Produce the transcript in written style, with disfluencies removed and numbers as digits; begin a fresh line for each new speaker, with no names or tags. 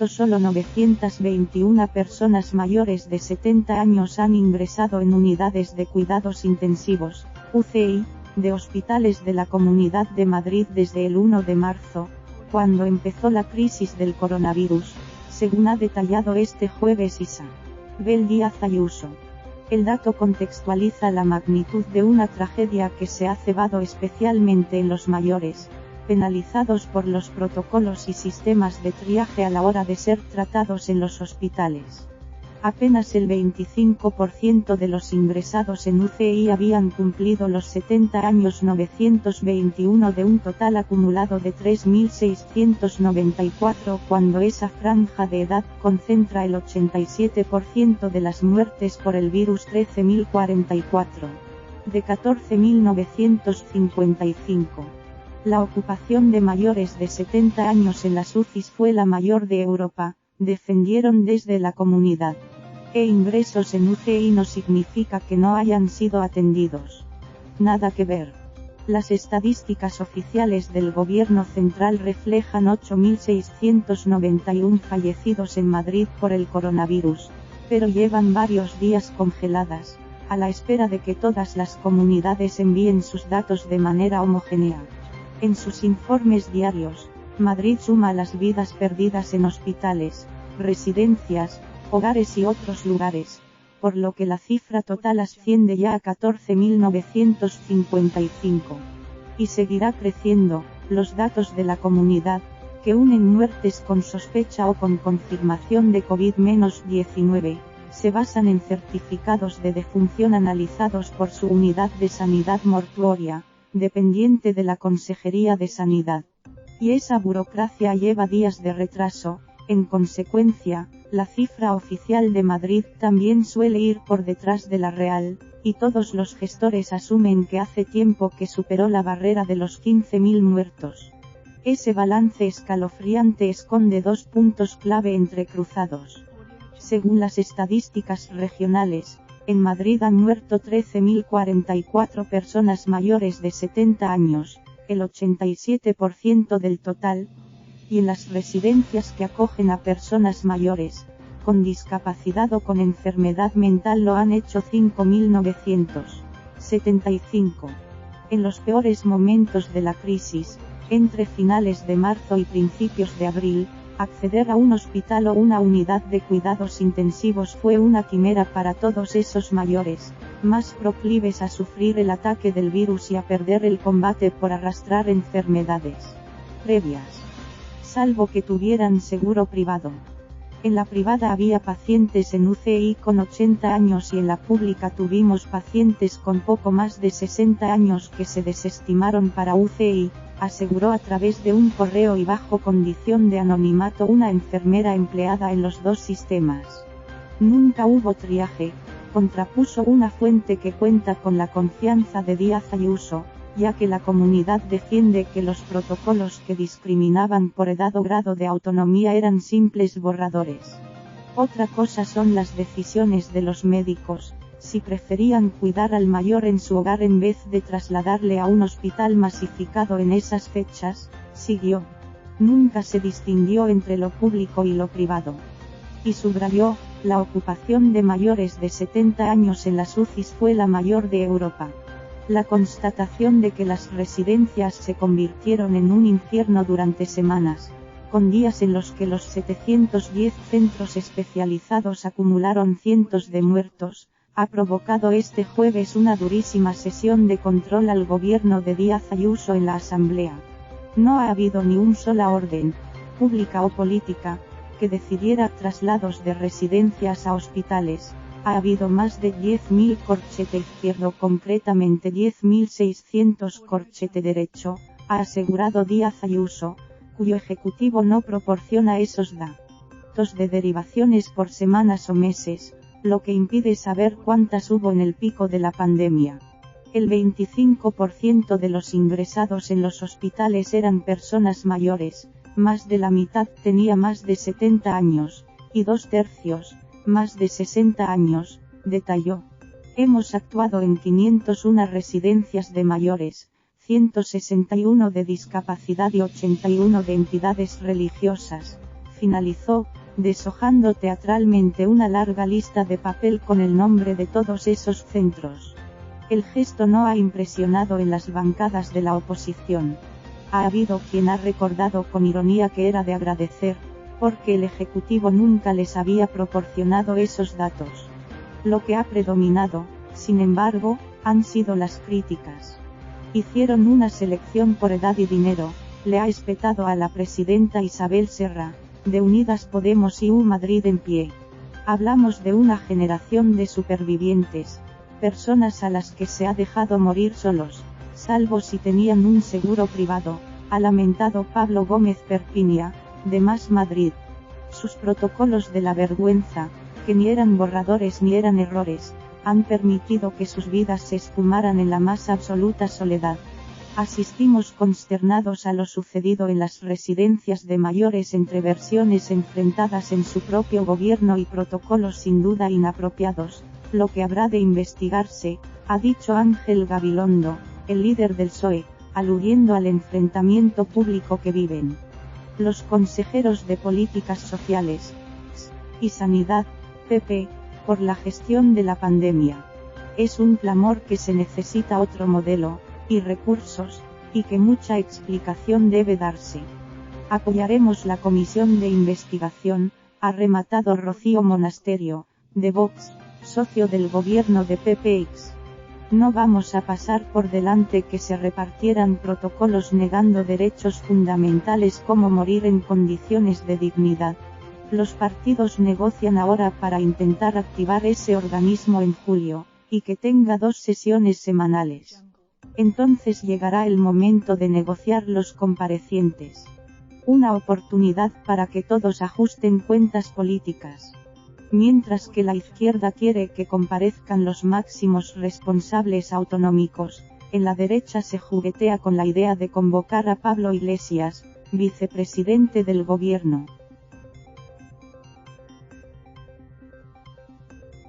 Solo 921 personas mayores de 70 años han ingresado en unidades de cuidados intensivos, UCI, de hospitales de la Comunidad de Madrid desde el 1 de marzo, cuando empezó la crisis del coronavirus, según ha detallado este jueves Isabel Díaz Ayuso. El dato contextualiza la magnitud de una tragedia que se ha cebado especialmente en los mayores, penalizados por los protocolos y sistemas de triaje a la hora de ser tratados en los hospitales. Apenas el 25% de los ingresados en UCI habían cumplido los 70 años, 921 de un total acumulado de 3.694, cuando esa franja de edad concentra el 87% de las muertes por el virus. 13.044, de 14.955. La ocupación de mayores de 70 años en las UCIs fue la mayor de Europa, defendieron desde la comunidad. Ingresos en UCI no significa que no hayan sido atendidos. Nada que ver. Las estadísticas oficiales del gobierno central reflejan 8.691 fallecidos en Madrid por el coronavirus, pero llevan varios días congeladas, a la espera de que todas las comunidades envíen sus datos de manera homogénea. En sus informes diarios, Madrid suma las vidas perdidas en hospitales, residencias, hogares y otros lugares, por lo que la cifra total asciende ya a 14.955. Y seguirá creciendo. Los datos de la comunidad, que unen muertes con sospecha o con confirmación de COVID-19, se basan en certificados de defunción analizados por su unidad de sanidad mortuoria, dependiente de la Consejería de Sanidad. Y esa burocracia lleva días de retraso. En consecuencia, la cifra oficial de Madrid también suele ir por detrás de la real, y todos los gestores asumen que hace tiempo que superó la barrera de los 15.000 muertos. Ese balance escalofriante esconde dos puntos clave entrecruzados. Según las estadísticas regionales, en Madrid han muerto 13.044 personas mayores de 70 años, el 87% del total, y en las residencias que acogen a personas mayores, con discapacidad o con enfermedad mental lo han hecho 5.975. En los peores momentos de la crisis, entre finales de marzo y principios de abril, acceder a un hospital o una unidad de cuidados intensivos fue una quimera para todos esos mayores, más proclives a sufrir el ataque del virus y a perder el combate por arrastrar enfermedades previas. Salvo que tuvieran seguro privado. En la privada había pacientes en UCI con 80 años y en la pública tuvimos pacientes con poco más de 60 años que se desestimaron para UCI, aseguró a través de un correo y bajo condición de anonimato una enfermera empleada en los dos sistemas. Nunca hubo triaje, contrapuso una fuente que cuenta con la confianza de Díaz Ayuso, ya que la comunidad defiende que los protocolos que discriminaban por edad o grado de autonomía eran simples borradores. Otra cosa son las decisiones de los médicos, si preferían cuidar al mayor en su hogar en vez de trasladarle a un hospital masificado en esas fechas, siguió. Nunca se distinguió entre lo público y lo privado. Y subrayó, la ocupación de mayores de 70 años en las UCIs fue la mayor de Europa. La constatación de que las residencias se convirtieron en un infierno durante semanas, con días en los que los 710 centros especializados acumularon cientos de muertos, ha provocado este jueves una durísima sesión de control al gobierno de Díaz Ayuso en la Asamblea. No ha habido ni una sola orden, pública o política, que decidiera traslados de residencias a hospitales. Ha habido más de 10.000 corchete izquierdo, concretamente 10.600 corchete derecho, ha asegurado Díaz Ayuso, cuyo ejecutivo no proporciona esos datos de derivaciones por semanas o meses, lo que impide saber cuántas hubo en el pico de la pandemia. El 25% de los ingresados en los hospitales eran personas mayores, más de la mitad tenía más de 70 años, y 2/3, más de 60 años, detalló. Hemos actuado en 501 residencias de mayores, 161 de discapacidad y 81 de entidades religiosas, finalizó, deshojando teatralmente una larga lista de papel con el nombre de todos esos centros. El gesto no ha impresionado en las bancadas de la oposición. Ha habido quien ha recordado con ironía que era de agradecer, porque el Ejecutivo nunca les había proporcionado esos datos. Lo que ha predominado, sin embargo, han sido las críticas. Hicieron una selección por edad y dinero, le ha espetado a la presidenta Isabel Serra, de Unidas Podemos y U Madrid en pie. Hablamos de una generación de supervivientes, personas a las que se ha dejado morir solos, salvo si tenían un seguro privado, ha lamentado Pablo Gómez Perpiña, de Más Madrid. Sus protocolos de la vergüenza, que ni eran borradores ni eran errores, han permitido que sus vidas se esfumaran en la más absoluta soledad. Asistimos consternados a lo sucedido en las residencias de mayores entre versiones enfrentadas en su propio gobierno y protocolos sin duda inapropiados, lo que habrá de investigarse, ha dicho Ángel Gabilondo, el líder del PSOE, aludiendo al enfrentamiento público que viven los consejeros de Políticas Sociales y Sanidad, PP, por la gestión de la pandemia. Es un clamor que se necesita otro modelo, y recursos, y que mucha explicación debe darse. Apoyaremos la comisión de investigación, ha rematado Rocío Monasterio, de Vox, socio del gobierno de PPX. No vamos a pasar por delante que se repartieran protocolos negando derechos fundamentales como morir en condiciones de dignidad. Los partidos negocian ahora para intentar activar ese organismo en julio, y que tenga 2 sesiones semanales. Entonces llegará el momento de negociar los comparecientes. Una oportunidad para que todos ajusten cuentas políticas. Mientras que la izquierda quiere que comparezcan los máximos responsables autonómicos, en la derecha se juguetea con la idea de convocar a Pablo Iglesias, vicepresidente del gobierno.